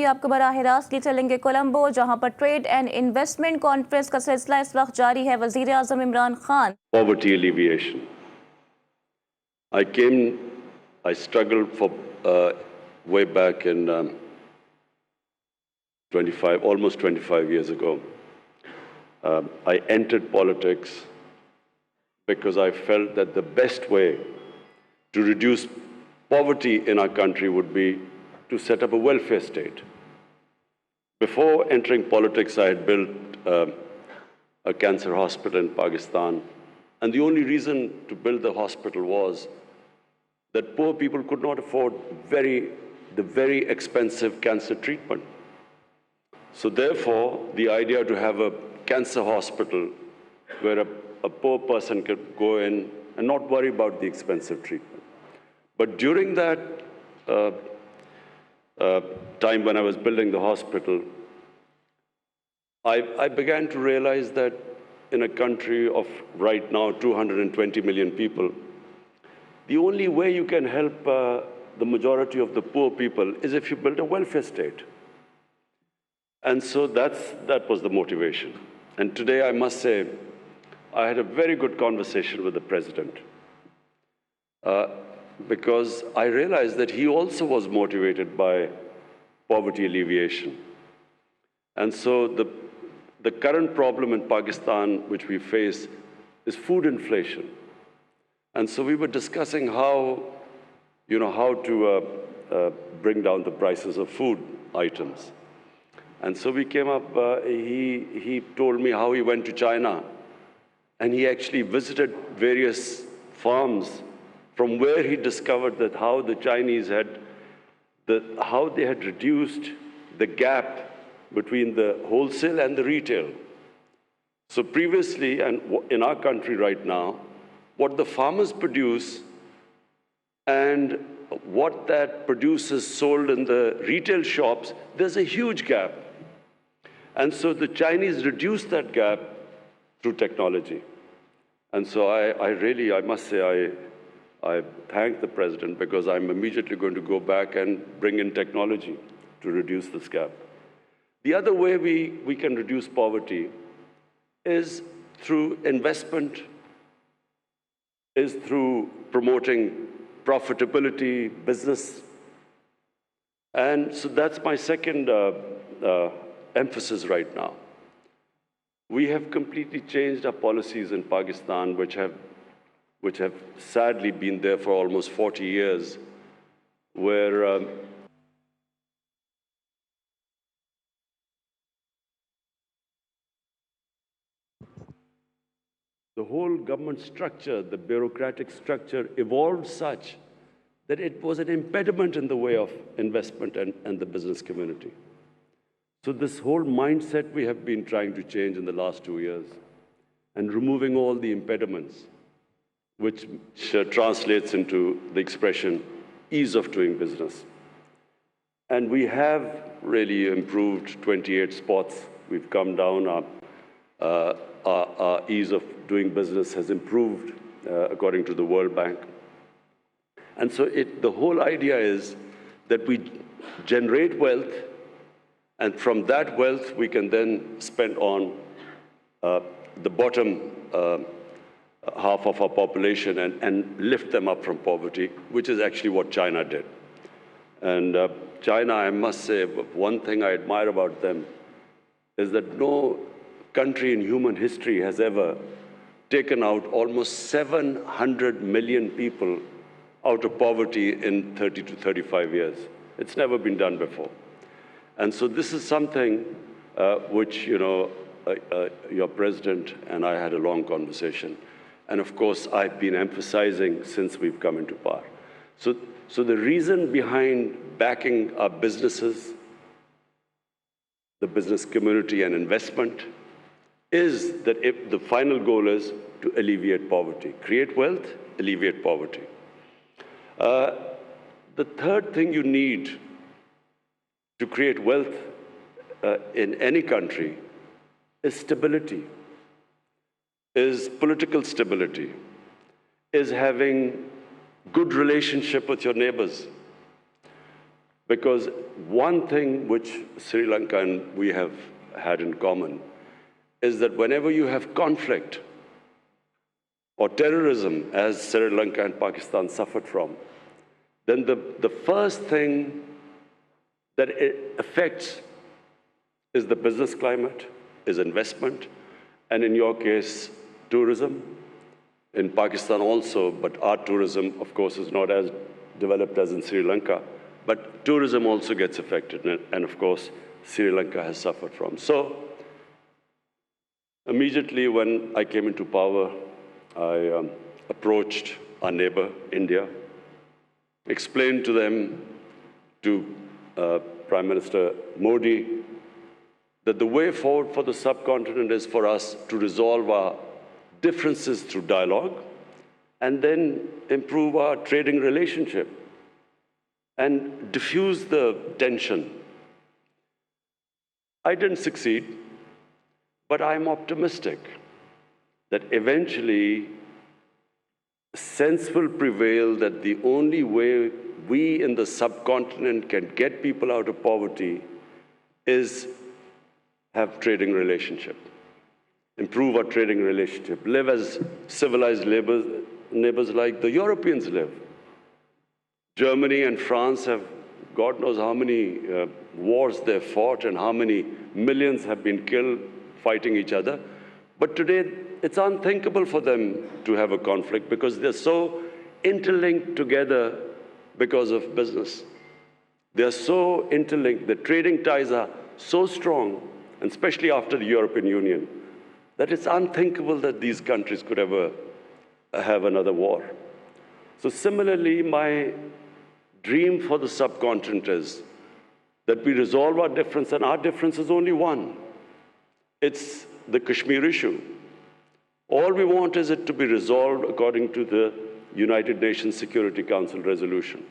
आपको बराह रास्त ले चलेंगे कोलंबो, जहां पर ट्रेड एंड इन्वेस्टमेंट कॉन्फ्रेंस का सिलसिला इस वक्त जारी है। वजीर आजम Imran Khan Poverty alleviation. I struggled for way back in almost 25 years ago. I entered politics because I felt that the best way to reduce poverty in our country would be to set up a welfare state. Before entering politics, I had built a cancer hospital in Pakistan. And the only reason to build the hospital was that poor people could not afford the very expensive cancer treatment. So therefore, the idea to have a cancer hospital where a poor person could go in and not worry about the expensive treatment. But during that time when I was building the hospital, I began to realize that in a country of right now 220 million people, the only way you can help the majority of the poor people is if you build a welfare state. And so that was the motivation. And today, I must say, I had a very good conversation with the president because I realized that he also was motivated by poverty alleviation. And so the current problem in Pakistan, which we face, is food inflation. And so we were discussing how to bring down the prices of food items. And so we came up, he told me how he went to China and he actually visited various farms from where he discovered that how the Chinese how they had reduced the gap between the wholesale and the retail. So previously, and in our country right now, what the farmers produce and what that produce is sold in the retail shops, there's a huge gap. And so the Chinese reduced that gap through technology. And so I must say, I thank the president because I'm immediately going to go back and bring in technology to reduce this gap. The other way we can reduce poverty is through investment, is through promoting profitability, business. And so that's my second emphasis right now. We have completely changed our policies in Pakistan, which have sadly been there for almost 40 years, where the whole government structure, the bureaucratic structure evolved such that it was an impediment in the way of investment and the business community. So this whole mindset we have been trying to change in the last 2 years and removing all the impediments, which translates into the expression ease of doing business. And we have really improved 28 spots. We've come down. Our ease of doing business has improved according to the World Bank. And so the whole idea is that we generate wealth, and from that wealth we can then spend on the bottom half of our population and lift them up from poverty, which is actually what China did. And China, I must say, one thing I admire about them is that no country in human history has ever taken out almost 700 million people out of poverty in 30 to 35 years. It's never been done before. And so this is something which, your president and I had a long conversation. And of course, I've been emphasizing since we've come into power. So the reason behind backing our businesses, the business community and investment, is that if the final goal is to alleviate poverty, create wealth, alleviate poverty. The third thing you need to create wealth in any country is stability, is political stability, is having good relationship with your neighbors. Because one thing which Sri Lanka and we have had in common is that whenever you have conflict or terrorism, as Sri Lanka and Pakistan suffered from, then the first thing that it affects is the business climate, is investment, and in your case, tourism. In Pakistan also, but our tourism, of course, is not as developed as in Sri Lanka, but tourism also gets affected, and of course, Sri Lanka has suffered from. So, immediately when I came into power, I approached our neighbor, India, explained to them, to Prime Minister Modi, that the way forward for the subcontinent is for us to resolve our differences through dialogue and then improve our trading relationship and diffuse the tension. I didn't succeed, but I'm optimistic that eventually sense will prevail that the only way we in the subcontinent can get people out of poverty is have trading relationship, improve our trading relationship, live as civilized neighbors like the Europeans live. Germany and France have, God knows how many wars they've fought and how many millions have been killed fighting each other. But today, it's unthinkable for them to have a conflict because they're so interlinked together because of business. They're so interlinked, the trading ties are so strong, and especially after the European Union, that it's unthinkable that these countries could ever have another war. So similarly, my dream for the subcontinent is that we resolve our difference, and our difference is only one. It's the Kashmir issue. All we want is it to be resolved according to the United Nations Security Council resolution.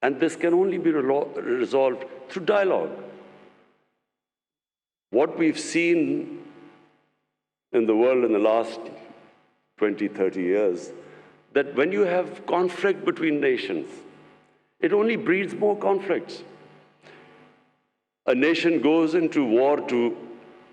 And this can only be resolved through dialogue. What we've seen in the world in the last 20, 30 years, that when you have conflict between nations, it only breeds more conflicts. A nation goes into war to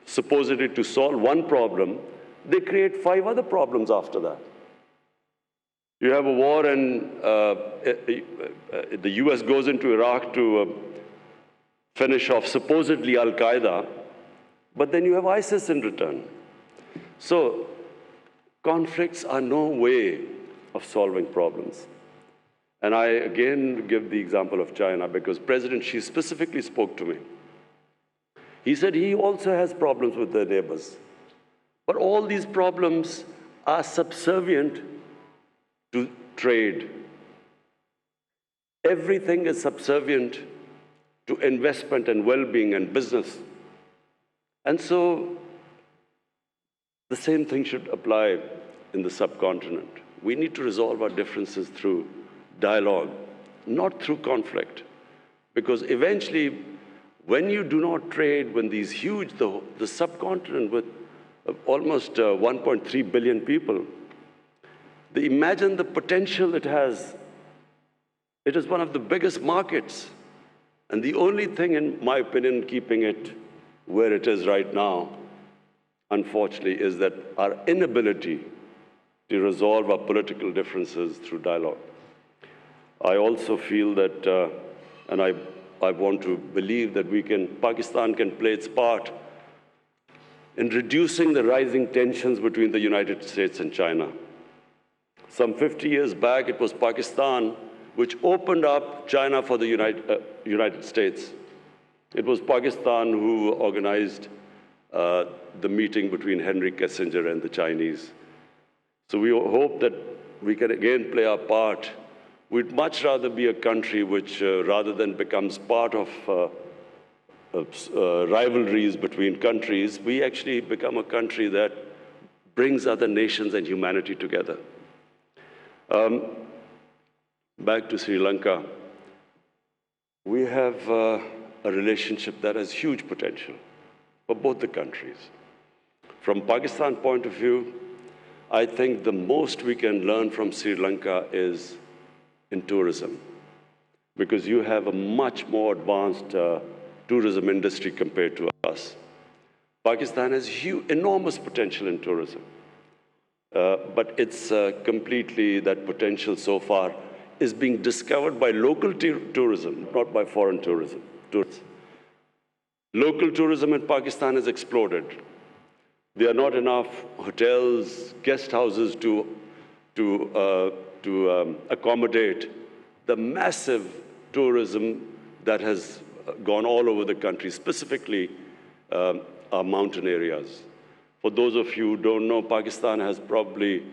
supposedly to solve one problem, they create 5 other problems after that. You have a war and the US goes into Iraq to finish off supposedly Al-Qaeda, but then you have ISIS in return. So conflicts are no way of solving problems. And I again give the example of China because President Xi specifically spoke to me. He said he also has problems with their neighbors. But all these problems are subservient to trade. Everything is subservient to investment and well-being and business. And so the same thing should apply in the subcontinent. We need to resolve our differences through dialogue, not through conflict. Because eventually, when you do not trade, when these huge, the subcontinent with almost 1.3 billion people, imagine the potential it has. It is one of the biggest markets. And the only thing, in my opinion, keeping it where it is right now, unfortunately, is that our inability to resolve our political differences through dialogue. I also feel that, and I want to believe that Pakistan can play its part in reducing the rising tensions between the United States and China. Some 50 years back, it was Pakistan which opened up China for the United States. It was Pakistan who organized the meeting between Henry Kissinger and the Chinese. So we hope that we can again play our part. We'd much rather be a country which, rather than becomes part of rivalries between countries, we actually become a country that brings other nations and humanity together. Back to Sri Lanka, we have a relationship that has huge potential for both the countries. From Pakistan point of view, I think the most we can learn from Sri Lanka is in tourism. because you have a much more advanced tourism industry compared to us. Pakistan has enormous potential in tourism, but it's completely, that potential so far is being discovered by local tourism, not by foreign tourism. Local tourism in Pakistan has exploded. There are not enough hotels, guest houses to accommodate the massive tourism that has gone all over the country, specifically our mountain areas. For those of you who don't know, Pakistan has probably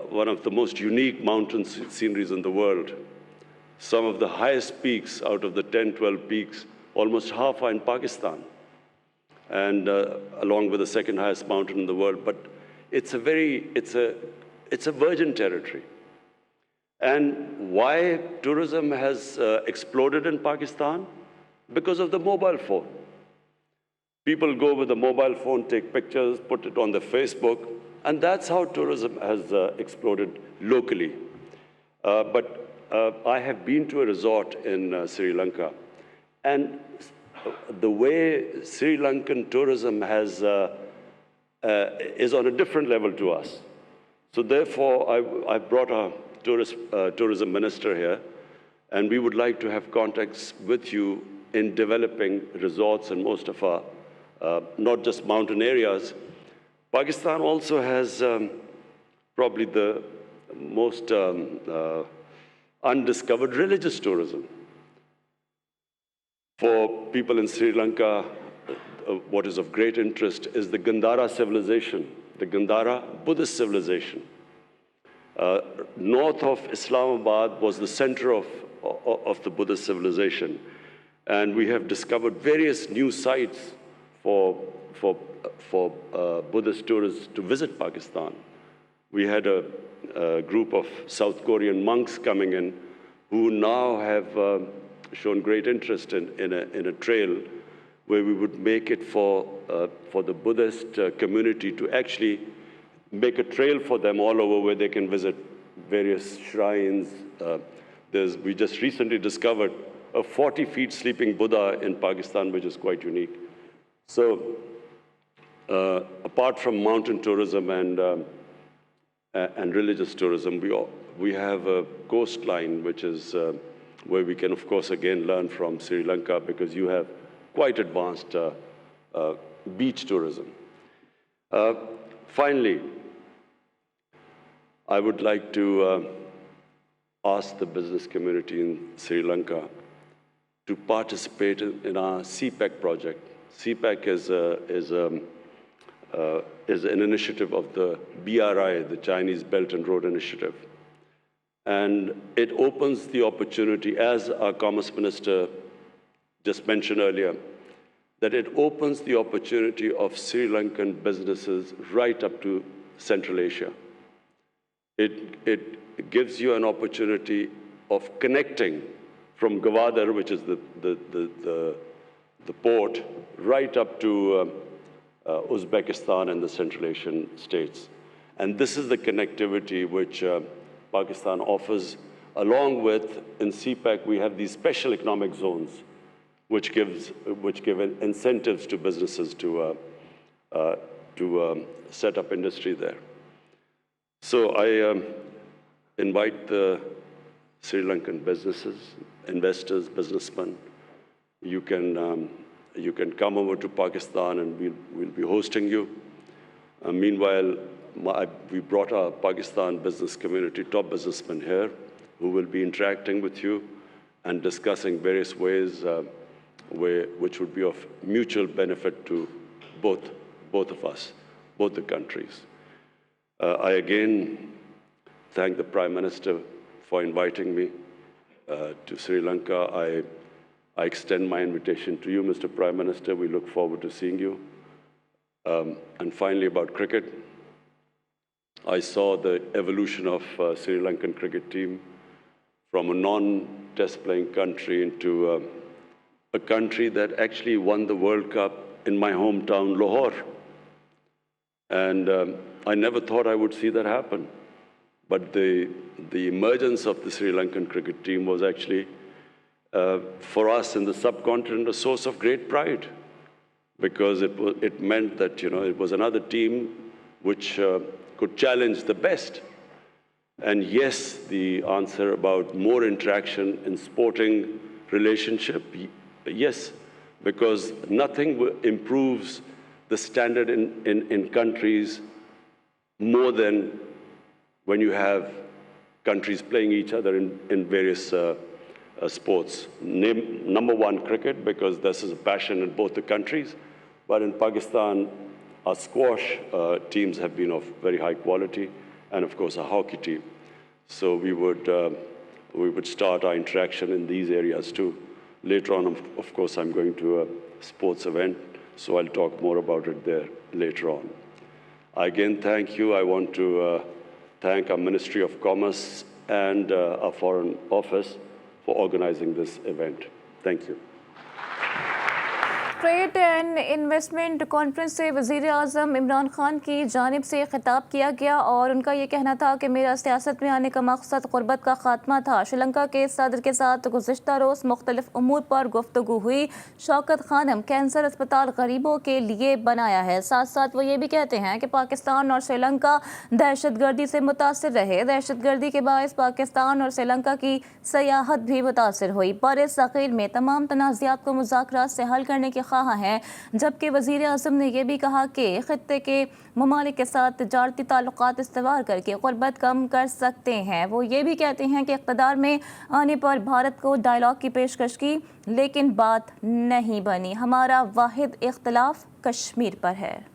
one of the most unique mountain sceneries in the world. Some of the highest peaks out of the 10, 12 peaks, almost half are in Pakistan, and along with the second highest mountain in the world. But it's a virgin territory. And why tourism has exploded in Pakistan? Because of the mobile phone. People go with a mobile phone, take pictures, put it on their Facebook, and that's how tourism has exploded locally. But I have been to a resort in Sri Lanka, and the way Sri Lankan tourism has is on a different level to us. So therefore, I brought our tourism minister here, and we would like to have contacts with you in developing resorts in most of our, not just mountain areas. Pakistan also has probably the most undiscovered religious tourism. For people in Sri Lanka, what is of great interest is the Gandhara civilization, the Gandhara Buddhist civilization. North of Islamabad was the center of the Buddhist civilization. And we have discovered various new sites for Buddhist tourists to visit Pakistan. We had a group of South Korean monks coming in who now have shown great interest in a trail where we would make it for the Buddhist community to actually make a trail for them all over where they can visit various shrines. We just recently discovered a 40-feet sleeping Buddha in Pakistan, which is quite unique. So apart from mountain tourism and religious tourism, we have a coastline, which is where we can, of course, again learn from Sri Lanka, because you have quite advanced beach tourism. Finally, I would like to ask the business community in Sri Lanka to participate in our CPEC project. CPEC is an initiative of the BRI, the Chinese Belt and Road Initiative. And it opens the opportunity, as our Commerce Minister just mentioned earlier, that it opens the opportunity of Sri Lankan businesses right up to Central Asia. It gives you an opportunity of connecting from Gwadar, which is the port, right up to Uzbekistan and the Central Asian states. And this is the connectivity which Pakistan offers, along with, in CPEC, we have these special economic zones, which give incentives to businesses to set up industry there. So I invite the Sri Lankan businesses, investors, businessmen. You can come over to Pakistan, and we'll be hosting you. Meanwhile, we brought our Pakistan business community, top businessmen here, who will be interacting with you and discussing various ways which would be of mutual benefit to both of us, both the countries. I again thank the Prime Minister for inviting me to Sri Lanka. I extend my invitation to you, Mr. Prime Minister. We look forward to seeing you. And finally, about cricket. I saw the evolution of Sri Lankan cricket team from a non-test playing country into a country that actually won the World Cup in my hometown, Lahore. And I never thought I would see that happen. But the emergence of the Sri Lankan cricket team was actually for us in the subcontinent, a source of great pride, because it meant that, it was another team which could challenge the best. And yes, the answer about more interaction in sporting relationship, yes, because nothing improves the standard in countries more than when you have countries playing each other in various sports. Number one, cricket, because this is a passion in both the countries. But in Pakistan, our squash teams have been of very high quality, and of course, our hockey team. So we would start our interaction in these areas too. Later on, of course, I'm going to a sports event, so I'll talk more about it there later on. Again, thank you. I want to thank our Ministry of Commerce and our Foreign Office for organizing this event. Thank you. Trade and investment conference से वज़ीर आज़म इमरान खान की जानिब से खिताब किया गया और उनका ये कहना था कि मेरा सियासत में आने का मकसद ग़ुरबत का ख़ात्मा था। श्रीलंका के सदर के साथ गुज़िश्ता रोज़ मुख्तलिफ उमूर पर गुफ्तगू हुई। शौकत खानम कैंसर अस्पताल गरीबों के लिए बनाया है। साथ साथ वो ये भी कहते हैं कि पाकिस्तान और श्रीलंका दहशतगर्दी से मुतासर रहे। दहशतगर्दी के बायस पाकिस्तान और श्रीलंका की सयाहत भी मुतासर हुई। बर्र-ए-सग़ीर में तमाम तनाज़ात को मुज़ाकरात से हल करने की ख्वाह है, जबकि वज़ीर आज़म ने यह भी कहा कि ख़ित्ते के ममालिक के साथ तिजारती ताल्लुक़ात इस्तेमाल करके ग़ुरबत कम कर सकते हैं। वो ये भी कहते हैं कि इक़्तिदार में आने पर भारत को डायलॉग की पेशकश की, लेकिन बात नहीं बनी। हमारा वाहिद इख्तिलाफ कश्मीर पर है।